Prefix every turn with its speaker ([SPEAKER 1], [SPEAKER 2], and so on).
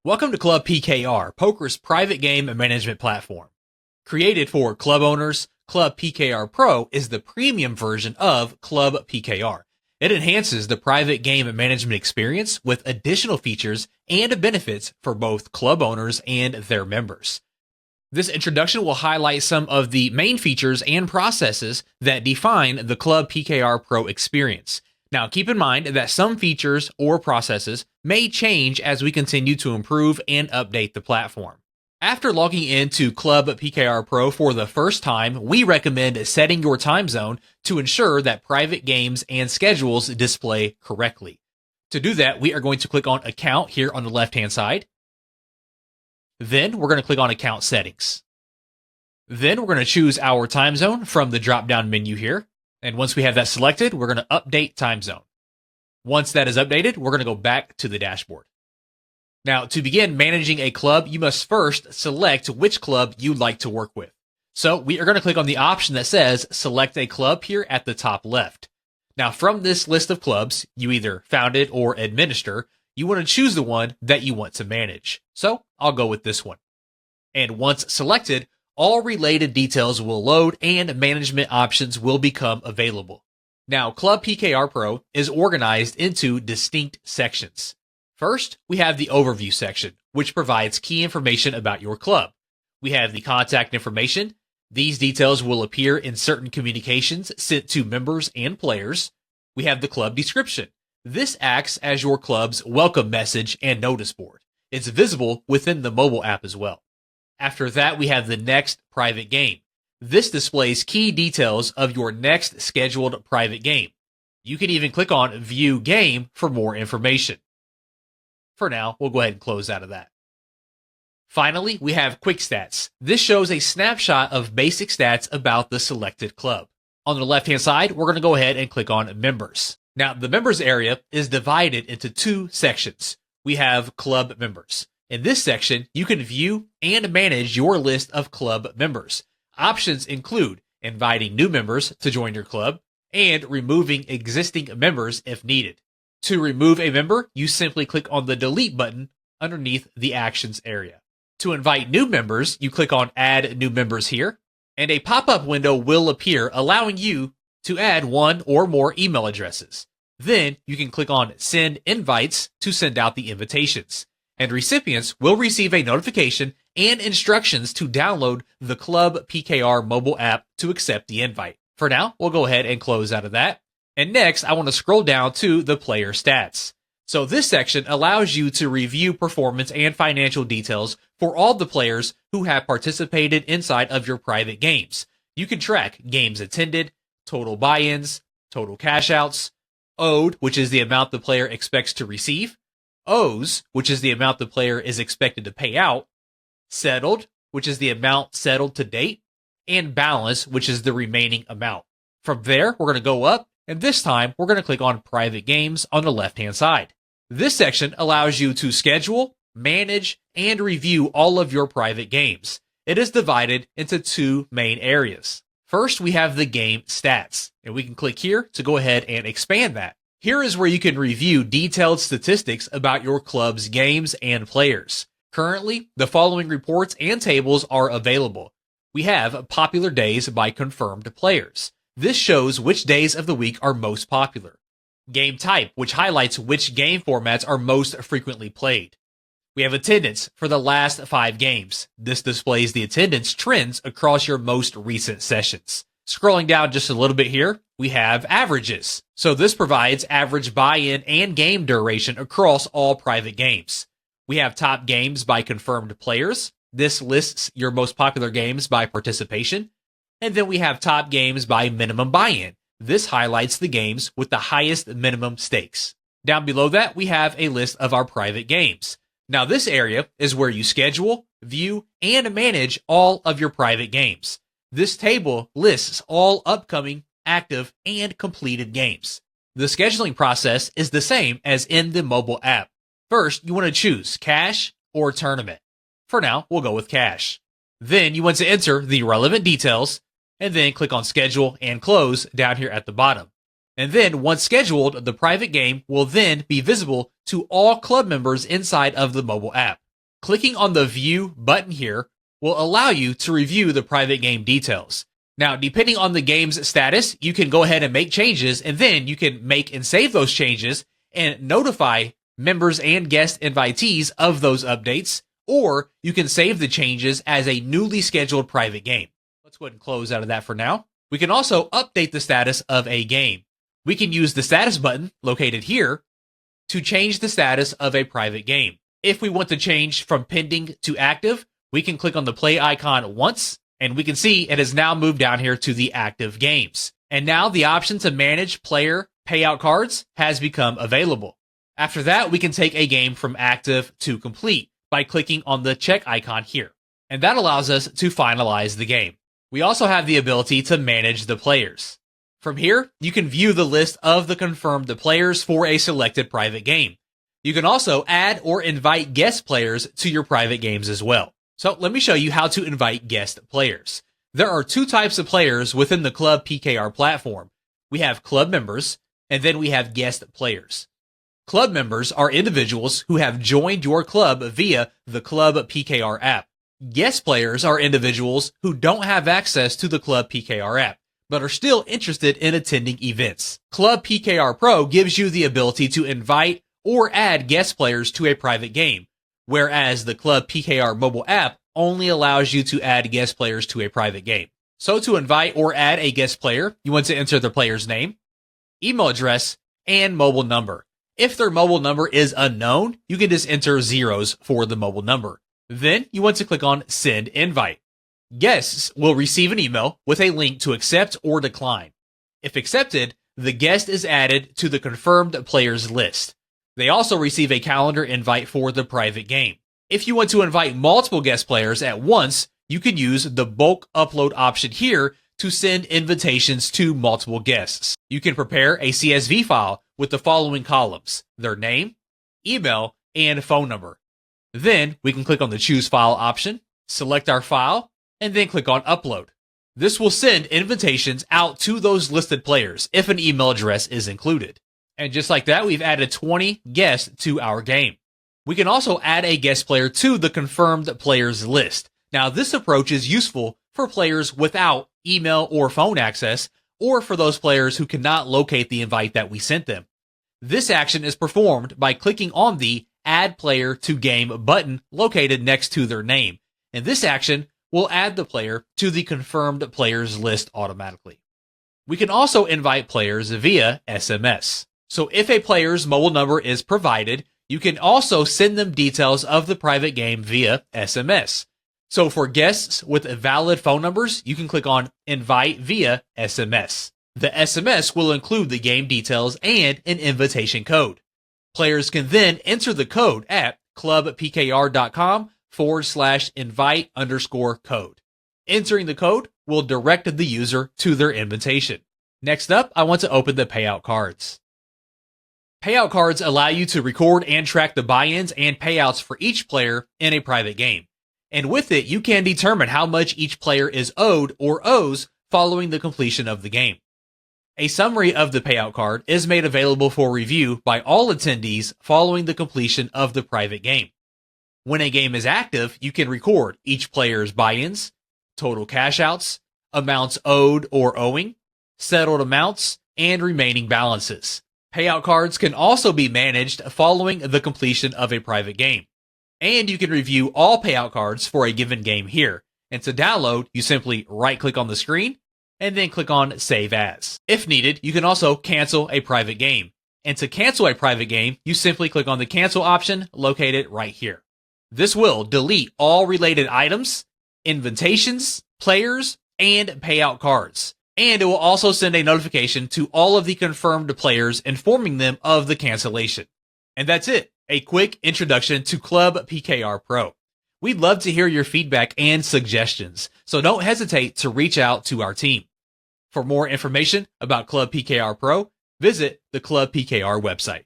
[SPEAKER 1] Welcome to club-PKR, poker's private game management platform. Created for club owners, club-PKR Pro is the premium version of club-PKR. It enhances the private game management experience with additional features and benefits for both club owners and their members. This introduction will highlight some of the main features and processes that define the club-PKR Pro experience. Now, keep in mind that some features or processes may change as we continue to improve and update the platform. After logging into club-PKR Pro for the first time, we recommend setting your time zone to ensure that private games and schedules display correctly. To do that, we are going to click on Account here on the left-hand side. Then we're going to click on Account Settings. Then we're going to choose our time zone from the drop-down menu here. And once we have that selected, we're going to update time zone. Once that is updated, we're going to go back to the dashboard. Now, to begin managing a club, you must first select which club you'd like to work with. So we are going to click on the option that says Select a Club here at the top left. Now, from this list of clubs you either founded or administer, you want to choose the one that you want to manage. So I'll go with this one. And once selected, all related details will load and management options will become available. Now, club-PKR Pro is organized into distinct sections. First, we have the Overview section, which provides key information about your club. We have the contact information. These details will appear in certain communications sent to members and players. We have the club description. This acts as your club's welcome message and notice board. It's visible within the mobile app as well. After that, we have the next private game. This displays key details of your next scheduled private game. You can even click on View Game for more information. For now, we'll go ahead and close out of that. Finally, we have Quick Stats. This shows a snapshot of basic stats about the selected club. On the left-hand side, we're going to go ahead and click on Members. Now, the Members area is divided into two sections. We have Club Members. In this section, you can view and manage your list of club members. Options include inviting new members to join your club and removing existing members if needed. To remove a member, you simply click on the Delete button underneath the Actions area. To invite new members, you click on Add New Members here, and a pop-up window will appear allowing you to add one or more email addresses. Then you can click on Send Invites to send out the invitations. And recipients will receive a notification and instructions to download the club-PKR mobile app to accept the invite. For now, we'll go ahead and close out of that. And next, I want to scroll down to the player stats. So this section allows you to review performance and financial details for all the players who have participated inside of your private games. You can track games attended, total buy-ins, total cash-outs, owed, which is the amount the player expects to receive, owes, which is the amount the player is expected to pay out, settled, which is the amount settled to date, and balance, which is the remaining amount. From there, we're going to go up, and this time, we're going to click on Private Games on the left-hand side. This section allows you to schedule, manage, and review all of your private games. It is divided into two main areas. First, we have the game stats, and we can click here to go ahead and expand that. Here is where you can review detailed statistics about your club's games and players. Currently, the following reports and tables are available. We have popular days by confirmed players. This shows which days of the week are most popular. Game type, which highlights which game formats are most frequently played. We have attendance for the last 5 games. This displays the attendance trends across your most recent sessions. Scrolling down just a little bit here, we have averages. So this provides average buy-in and game duration across all private games. We have top games by confirmed players. This lists your most popular games by participation. And then we have top games by minimum buy-in. This highlights the games with the highest minimum stakes. Down below that, we have a list of our private games. Now this area is where you schedule, view, and manage all of your private games. This table lists all upcoming, active, and completed games. The scheduling process is the same as in the mobile app. First, you want to choose cash or tournament. For now, we'll go with cash. Then you want to enter the relevant details, and then click on Schedule and Close down here at the bottom. And then, once scheduled, the private game will then be visible to all club members inside of the mobile app. Clicking on the View button here will allow you to review the private game details. Now, depending on the game's status, you can go ahead and make changes, and then you can make and save those changes and notify members and guest invitees of those updates, or you can save the changes as a newly scheduled private game. Let's go ahead and close out of that for now. We can also update the status of a game. We can use the status button located here to change the status of a private game. If we want to change from pending to active, we can click on the play icon once, and we can see it has now moved down here to the active games. And now the option to manage player payout cards has become available. After that, we can take a game from active to complete by clicking on the check icon here. And that allows us to finalize the game. We also have the ability to manage the players. From here, you can view the list of the confirmed players for a selected private game. You can also add or invite guest players to your private games as well. So let me show you how to invite guest players. There are two types of players within the club-PKR platform. We have club members, and then we have guest players. Club members are individuals who have joined your club via the club-PKR app. Guest players are individuals who don't have access to the club-PKR app, but are still interested in attending events. club-PKR Pro gives you the ability to invite or add guest players to a private game, whereas the club-PKR mobile app only allows you to add guest players to a private game. So to invite or add a guest player, you want to enter the player's name, email address, and mobile number. If their mobile number is unknown, you can just enter zeros for the mobile number. Then you want to click on Send Invite. Guests will receive an email with a link to accept or decline. If accepted, the guest is added to the confirmed players list. They also receive a calendar invite for the private game. If you want to invite multiple guest players at once, you can use the bulk upload option here to send invitations to multiple guests. You can prepare a CSV file with the following columns: their name, email, and phone number. Then we can click on the Choose File option, select our file, and then click on Upload. This will send invitations out to those listed players if an email address is included. And just like that, we've added 20 guests to our game. We can also add a guest player to the confirmed players list. Now, this approach is useful for players without email or phone access, or for those players who cannot locate the invite that we sent them. This action is performed by clicking on the Add Player to Game button located next to their name. And this action will add the player to the confirmed players list automatically. We can also invite players via SMS. So if a player's mobile number is provided, you can also send them details of the private game via SMS. So for guests with valid phone numbers, you can click on Invite via SMS. The SMS will include the game details and an invitation code. Players can then enter the code at clubpkr.com/invite_code. Entering the code will direct the user to their invitation. Next up, I want to open the payout cards. Payout cards allow you to record and track the buy-ins and payouts for each player in a private game. And with it, you can determine how much each player is owed or owes following the completion of the game. A summary of the payout card is made available for review by all attendees following the completion of the private game. When a game is active, you can record each player's buy-ins, total cash outs, amounts owed or owing, settled amounts, and remaining balances. Payout cards can also be managed following the completion of a private game. And you can review all payout cards for a given game here. And to download, you simply right-click on the screen and then click on Save As. If needed, you can also cancel a private game. And to cancel a private game, you simply click on the Cancel option located right here. This will delete all related items, invitations, players, and payout cards. And it will also send a notification to all of the confirmed players informing them of the cancellation. And that's it. A quick introduction to club-PKR Pro. We'd love to hear your feedback and suggestions, so don't hesitate to reach out to our team. For more information about club-PKR Pro, visit the club-PKR website.